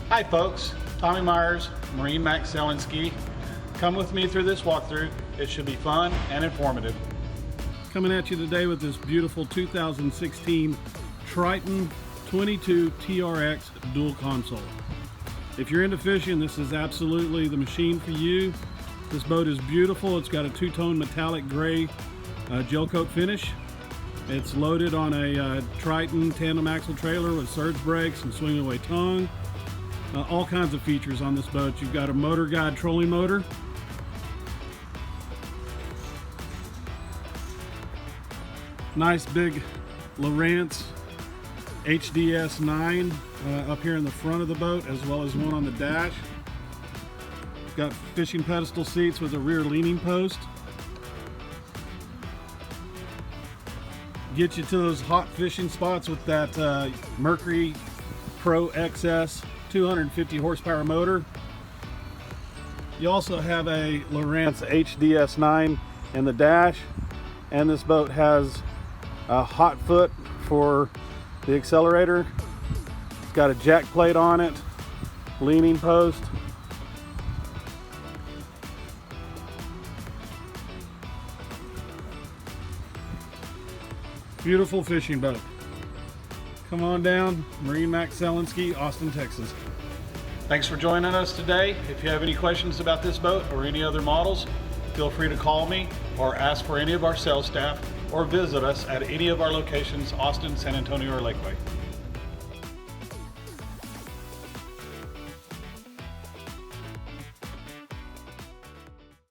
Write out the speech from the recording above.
Hi folks, Tommy Myers, MarineMax Sail and Ski. Come with me through this walkthrough. It should be fun and informative. Coming at you today with this beautiful 2016 Triton 22 TRX Dual Console. If you're into fishing, this is absolutely the machine for you. This boat is beautiful. It's got a two-tone metallic gray gel coat finish. It's loaded on a Triton tandem axle trailer with surge brakes and swing away tongue. All kinds of features on this boat. You've got a MotorGuide trolling motor. Nice big Lowrance HDS9 up here in the front of the boat, as well as one on the dash. Got fishing pedestal seats with a rear leaning post. Get you to those hot fishing spots with that Mercury Pro XS 250 horsepower motor. You also have a Lowrance HDS9 in the dash, and this boat has a hot foot for the accelerator. It's got a jack plate on it, leaning post. Beautiful fishing boat. Come on down, MarineMax Sail and Ski, Austin, Texas. Thanks for joining us today. If you have any questions about this boat or any other models, feel free to call me or ask for any of our sales staff, or visit us at any of our locations, Austin, San Antonio, or Lakeway.